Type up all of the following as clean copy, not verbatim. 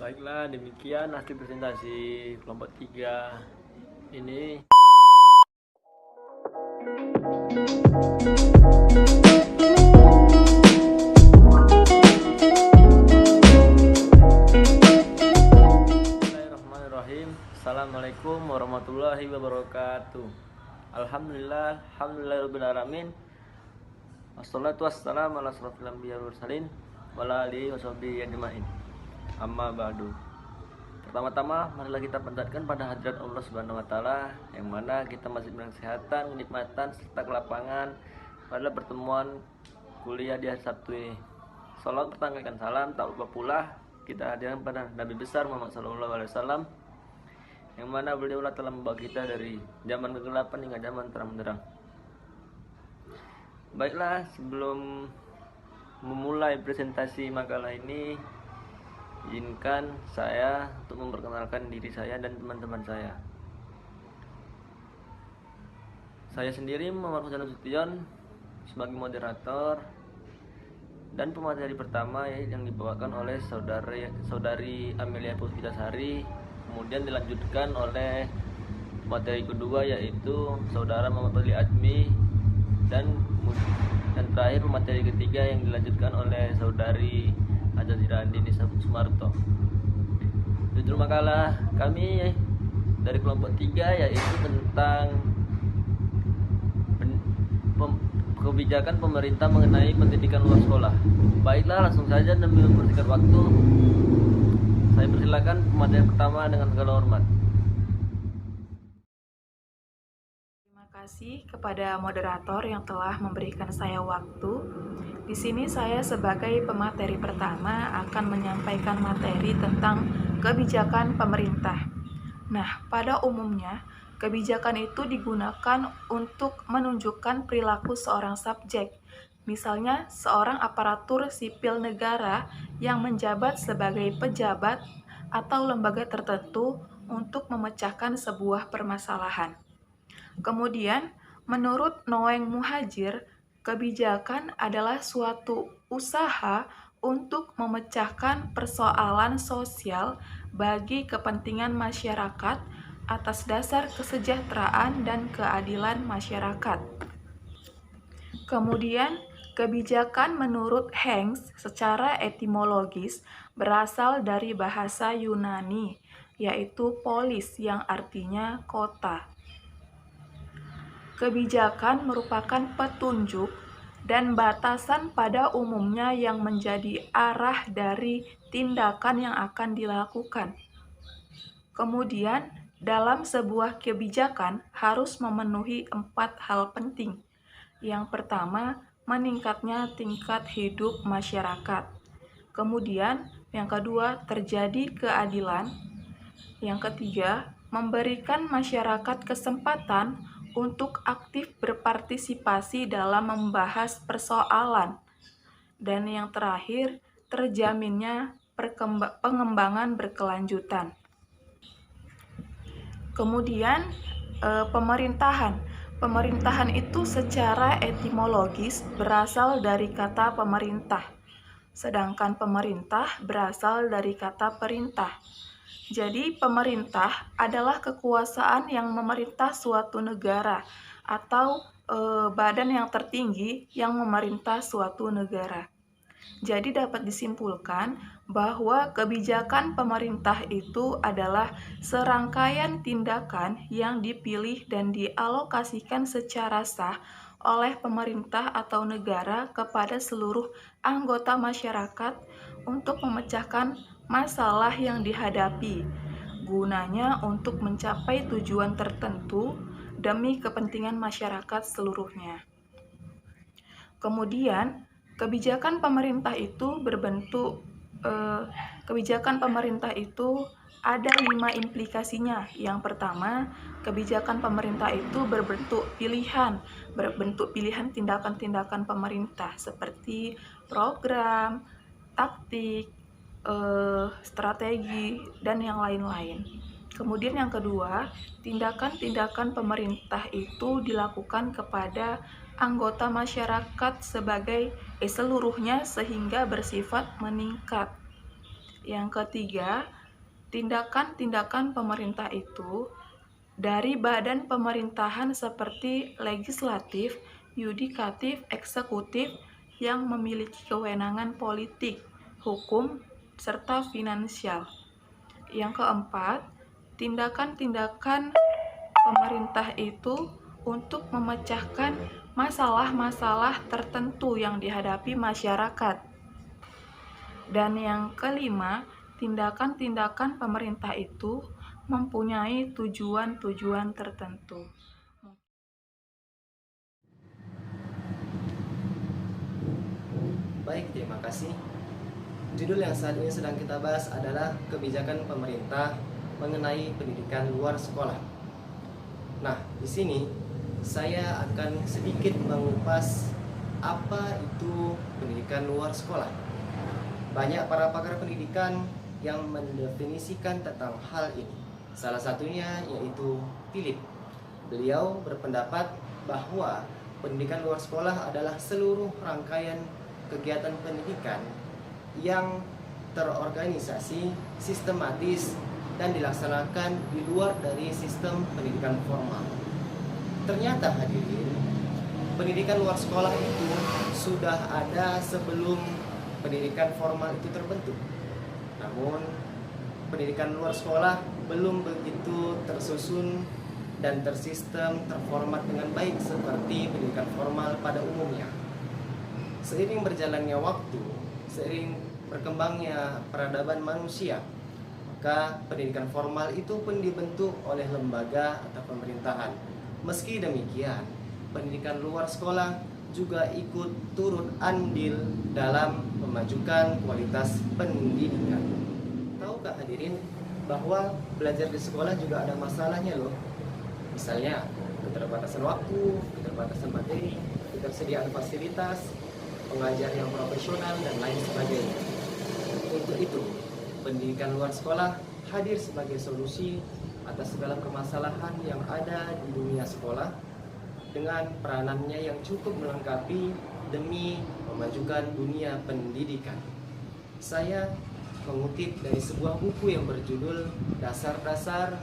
Baiklah, demikian hasil presentasi kelompok 3 ini. Bismillahirrahmanirrahim. Assalamualaikum warahmatullahi wabarakatuh. Alhamdulillahirabbil Wassalatu wassalamu ala asrofil anbiya wal mursalin wa ala alihi washabihi ajmain. Amma ba'du. Pertama-tama marilah kita panjatkan pada hadirat Allah Subhanahu wa taala yang mana kita masih diberikan kesehatan, kenikmatan serta kelapangan pada pertemuan kuliah di hari Sabtu ini. Salam pertanggalkan salam, tak lupa pula kita hadirkan pada Nabi besar Muhammad SAW yang mana beliau telah membawa kita dari zaman kegelapan hingga zaman terang benderang. Baiklah, sebelum memulai presentasi makalah ini, izinkan saya untuk memperkenalkan diri saya dan teman-teman saya. Saya sendiri Muhammad Husain Nasution sebagai moderator dan pemateri pertama yang dibawakan oleh saudari Amelia Puspitasari, kemudian dilanjutkan oleh materi kedua yaitu saudara Muhammad Fadli Azmi, dan terakhir materi ketiga yang dilanjutkan oleh saudari Azazira Andini Sumarto. Judul makalah kami dari kelompok 3 yaitu tentang kebijakan pemerintah mengenai pendidikan luar sekolah. Baiklah, langsung saja demi mempersingkat waktu, saya persilakan pemateri pertama dengan segala hormat. Terima kasih kepada moderator yang telah memberikan saya waktu. Di sini saya sebagai pemateri pertama akan menyampaikan materi tentang kebijakan pemerintah. Nah, pada umumnya kebijakan itu digunakan untuk menunjukkan perilaku seorang subjek, misalnya seorang aparatur sipil negara yang menjabat sebagai pejabat atau lembaga tertentu untuk memecahkan sebuah permasalahan. Kemudian, menurut Noeng Muhajir, kebijakan adalah suatu usaha untuk memecahkan persoalan sosial bagi kepentingan masyarakat atas dasar kesejahteraan dan keadilan masyarakat. Kemudian, kebijakan menurut Hanks secara etimologis berasal dari bahasa Yunani, yaitu polis yang artinya kota. Kebijakan merupakan petunjuk dan batasan pada umumnya yang menjadi arah dari tindakan yang akan dilakukan. Kemudian, dalam sebuah kebijakan harus memenuhi 4 hal penting. Yang pertama, meningkatnya tingkat hidup masyarakat. Kemudian, yang kedua, terjadi keadilan. Yang ketiga, memberikan masyarakat kesempatan untuk aktif berpartisipasi dalam membahas persoalan. Dan yang terakhir, terjaminnya pengembangan berkelanjutan. Kemudian, pemerintahan. Pemerintahan itu secara etimologis berasal dari kata pemerintah, sedangkan pemerintah berasal dari kata perintah. Jadi, pemerintah adalah kekuasaan yang memerintah suatu negara atau badan yang tertinggi yang memerintah suatu negara. Jadi dapat disimpulkan bahwa kebijakan pemerintah itu adalah serangkaian tindakan yang dipilih dan dialokasikan secara sah oleh pemerintah atau negara kepada seluruh anggota masyarakat untuk memecahkan masalah yang dihadapi, gunanya untuk mencapai tujuan tertentu demi kepentingan masyarakat seluruhnya. Kemudian, kebijakan pemerintah itu ada 5 implikasinya. Yang pertama, kebijakan pemerintah itu berbentuk pilihan tindakan-tindakan pemerintah seperti program, taktik, strategi, dan yang lain-lain. Kemudian yang kedua, tindakan-tindakan pemerintah itu dilakukan kepada anggota masyarakat seluruhnya sehingga bersifat meningkat. Yang ketiga, tindakan-tindakan pemerintah itu dari badan pemerintahan seperti legislatif, yudikatif, eksekutif yang memiliki kewenangan politik, hukum, serta finansial. Yang keempat, tindakan-tindakan pemerintah itu untuk memecahkan masalah-masalah tertentu yang dihadapi masyarakat. Dan yang kelima, tindakan-tindakan pemerintah itu mempunyai tujuan-tujuan tertentu. Baik, terima kasih. Judul yang saat ini sedang kita bahas adalah kebijakan pemerintah mengenai pendidikan luar sekolah. Nah, di sini saya akan sedikit mengupas apa itu pendidikan luar sekolah. Banyak para pakar pendidikan yang mendefinisikan tentang hal ini. Salah satunya yaitu Philip. Beliau berpendapat bahwa pendidikan luar sekolah adalah seluruh rangkaian kegiatan pendidikan yang terorganisasi, sistematis, dan dilaksanakan di luar dari sistem pendidikan formal. Ternyata hadirin, pendidikan luar sekolah itu sudah ada sebelum pendidikan formal itu terbentuk. Namun, pendidikan luar sekolah belum begitu tersusun dan tersistem, terformat dengan baik seperti pendidikan formal pada umumnya. Seiring berjalannya waktu, seiring berkembangnya peradaban manusia, maka pendidikan formal itu pun dibentuk oleh lembaga atau pemerintahan. Meski demikian, pendidikan luar sekolah juga ikut turut andil dalam memajukan kualitas pendidikan. Tahukah hadirin bahwa belajar di sekolah juga ada masalahnya loh. Misalnya keterbatasan waktu, keterbatasan materi, ketersediaan fasilitas, pengajar yang profesional, dan lain sebagainya. Untuk itu, pendidikan luar sekolah hadir sebagai solusi atas segala permasalahan yang ada di dunia sekolah dengan peranannya yang cukup melengkapi demi memajukan dunia pendidikan. Saya mengutip dari sebuah buku yang berjudul Dasar-Dasar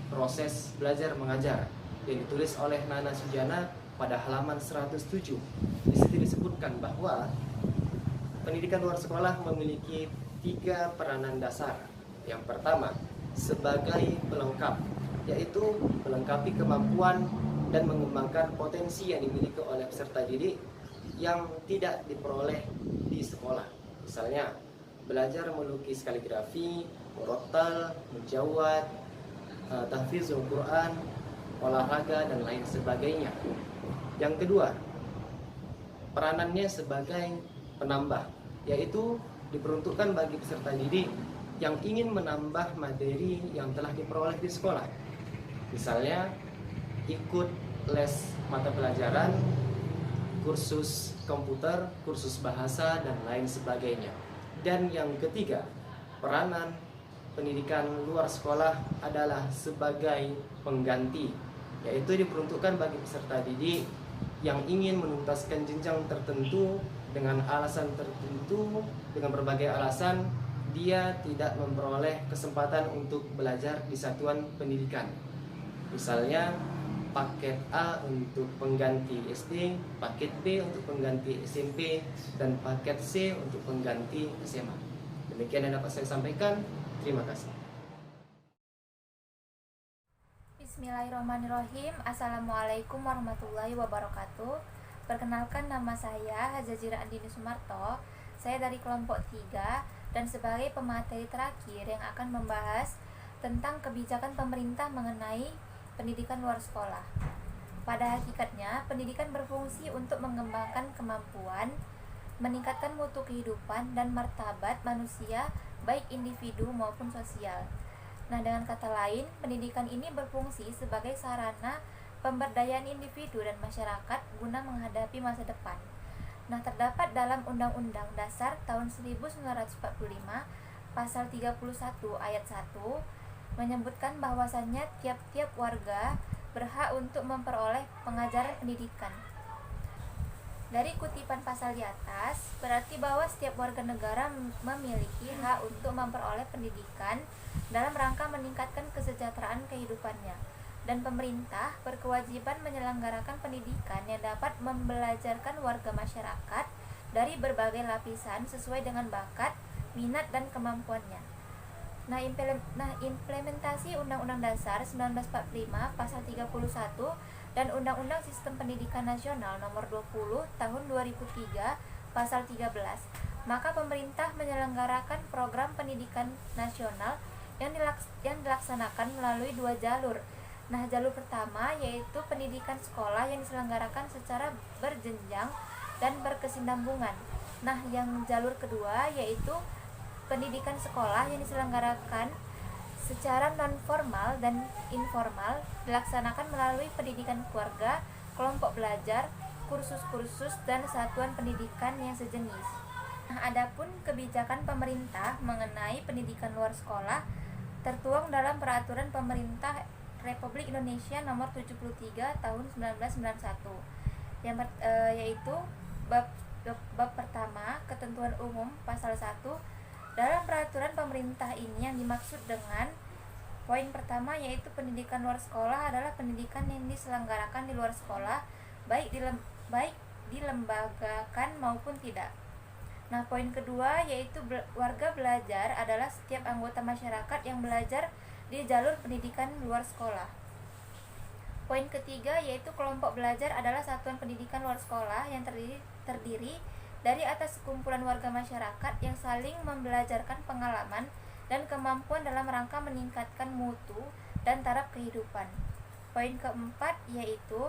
Proses Belajar Mengajar yang ditulis oleh Nana Sujana pada halaman 107. Di situ disebutkan bahwa pendidikan luar sekolah memiliki 3 peranan dasar. Yang pertama, sebagai pelengkap, yaitu melengkapi kemampuan dan mengembangkan potensi yang dimiliki oleh peserta didik yang tidak diperoleh di sekolah. Misalnya, belajar melukis kaligrafi, murotal, menjawat, tahfizul Quran, olahraga, dan lain sebagainya. Yang kedua, peranannya sebagai penambah, yaitu diperuntukkan bagi peserta didik yang ingin menambah materi yang telah diperoleh di sekolah. Misalnya, ikut les mata pelajaran, kursus komputer, kursus bahasa, dan lain sebagainya. Dan yang ketiga, peranan pendidikan luar sekolah adalah sebagai pengganti, yaitu diperuntukkan bagi peserta didik yang ingin menuntaskan jenjang tertentu dengan alasan tertentu, dengan berbagai alasan dia tidak memperoleh kesempatan untuk belajar di satuan pendidikan. Misalnya, paket A untuk pengganti SD, paket B untuk pengganti SMP, dan paket C untuk pengganti SMA. Demikian yang dapat saya sampaikan. Terima kasih. Bismillahirrahmanirrahim. Assalamualaikum warahmatullahi wabarakatuh. Perkenalkan, nama saya Hajazira Andini Sumarto. Saya dari kelompok 3 dan sebagai pemateri terakhir yang akan membahas tentang kebijakan pemerintah mengenai pendidikan luar sekolah. Pada hakikatnya, pendidikan berfungsi untuk mengembangkan kemampuan, meningkatkan mutu kehidupan dan martabat manusia, baik individu maupun sosial. Nah, dengan kata lain, pendidikan ini berfungsi sebagai sarana pemberdayaan individu dan masyarakat guna menghadapi masa depan. Nah, terdapat dalam Undang-Undang Dasar tahun 1945 pasal 31 ayat 1 menyebutkan bahwasannya tiap-tiap warga berhak untuk memperoleh pengajaran pendidikan. Dari kutipan pasal di atas, berarti bahwa setiap warga negara memiliki hak untuk memperoleh pendidikan dalam rangka meningkatkan kesejahteraan kehidupannya. Dan pemerintah berkewajiban menyelenggarakan pendidikan yang dapat membelajarkan warga masyarakat dari berbagai lapisan sesuai dengan bakat, minat, dan kemampuannya. Nah, implementasi Undang-Undang Dasar 1945 Pasal 31 dan Undang-Undang Sistem Pendidikan Nasional Nomor 20 Tahun 2003 Pasal 13, maka pemerintah menyelenggarakan program pendidikan nasional yang dilaksanakan melalui 2 jalur. Nah, jalur pertama yaitu pendidikan sekolah yang diselenggarakan secara berjenjang dan berkesinambungan. Nah, yang jalur kedua yaitu pendidikan sekolah yang diselenggarakan secara non-formal dan informal, dilaksanakan melalui pendidikan keluarga, kelompok belajar, kursus-kursus, dan satuan pendidikan yang sejenis. Nah, adapun kebijakan pemerintah mengenai pendidikan luar sekolah tertuang dalam Peraturan Pemerintah Republik Indonesia Nomor 73 Tahun 1991, yaitu bab pertama, ketentuan umum pasal 1. Dalam peraturan pemerintah ini yang dimaksud dengan poin pertama yaitu pendidikan luar sekolah adalah pendidikan yang diselenggarakan di luar sekolah, baik dilembagakan maupun tidak. Nah, poin kedua yaitu warga belajar adalah setiap anggota masyarakat yang belajar di jalur pendidikan luar sekolah. Poin ketiga yaitu kelompok belajar adalah satuan pendidikan luar sekolah yang terdiri dari atas sekumpulan warga masyarakat yang saling membelajarkan pengalaman dan kemampuan dalam rangka meningkatkan mutu dan taraf kehidupan. Poin keempat yaitu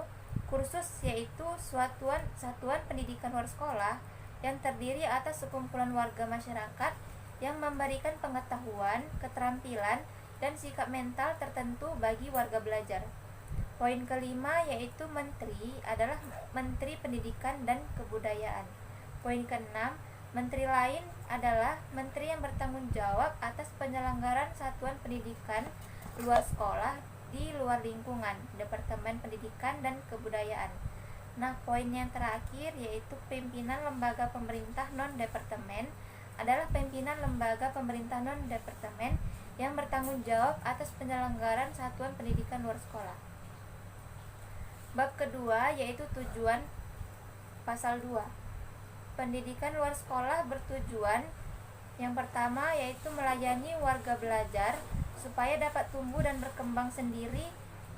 kursus, yaitu satuan pendidikan luar sekolah yang terdiri atas sekumpulan warga masyarakat yang memberikan pengetahuan, keterampilan, dan sikap mental tertentu bagi warga belajar. Poin kelima yaitu menteri adalah Menteri Pendidikan dan Kebudayaan. Poin keenam, menteri lain adalah menteri yang bertanggung jawab atas penyelenggaraan satuan pendidikan luar sekolah di luar lingkungan Departemen Pendidikan dan Kebudayaan. Nah, poin yang terakhir yaitu pimpinan lembaga pemerintah non-departemen adalah pimpinan lembaga pemerintah non-departemen yang bertanggung jawab atas penyelenggaraan satuan pendidikan luar sekolah. Bab kedua yaitu tujuan pasal 2. Pendidikan luar sekolah bertujuan yang pertama yaitu melayani warga belajar supaya dapat tumbuh dan berkembang sendiri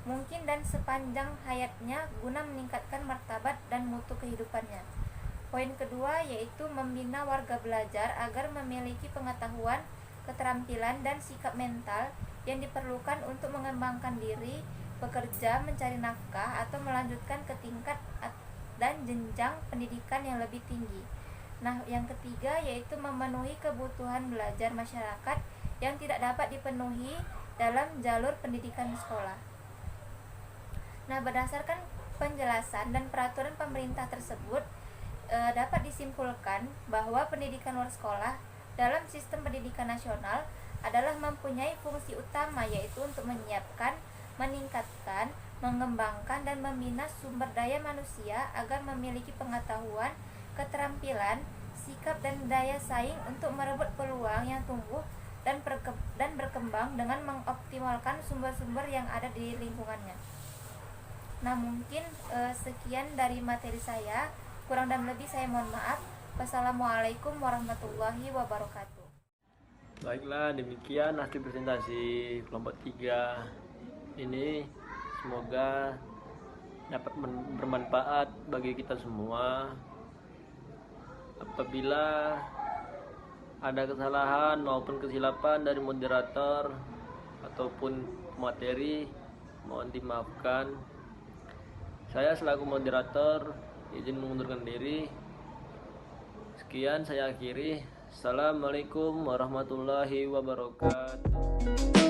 mungkin dan sepanjang hayatnya guna meningkatkan martabat dan mutu kehidupannya. Poin kedua yaitu membina warga belajar agar memiliki pengetahuan, keterampilan, dan sikap mental yang diperlukan untuk mengembangkan diri, bekerja, mencari nafkah, atau melanjutkan ke tingkat dan jenjang pendidikan yang lebih tinggi. Nah, yang ketiga yaitu memenuhi kebutuhan belajar masyarakat yang tidak dapat dipenuhi dalam jalur pendidikan sekolah. Nah, berdasarkan penjelasan dan peraturan pemerintah tersebut, dapat disimpulkan bahwa pendidikan luar sekolah dalam sistem pendidikan nasional adalah mempunyai fungsi utama yaitu untuk menyiapkan, meningkatkan, mengembangkan, dan membina sumber daya manusia agar memiliki pengetahuan, keterampilan, sikap, dan daya saing untuk merebut peluang yang tumbuh dan berkembang dengan mengoptimalkan sumber-sumber yang ada di lingkungannya. Nah, mungkin sekian dari materi saya, kurang dan lebih saya mohon maaf. Wassalamualaikum warahmatullahi wabarakatuh. Baiklah, demikian hasil presentasi kelompok 3 ini. Semoga dapat bermanfaat bagi kita semua. Apabila ada kesalahan maupun kesilapan dari moderator ataupun materi, mohon dimaafkan. Saya selaku moderator izin mengundurkan diri. Sekian saya akhiri. Assalamualaikum warahmatullahi wabarakatuh.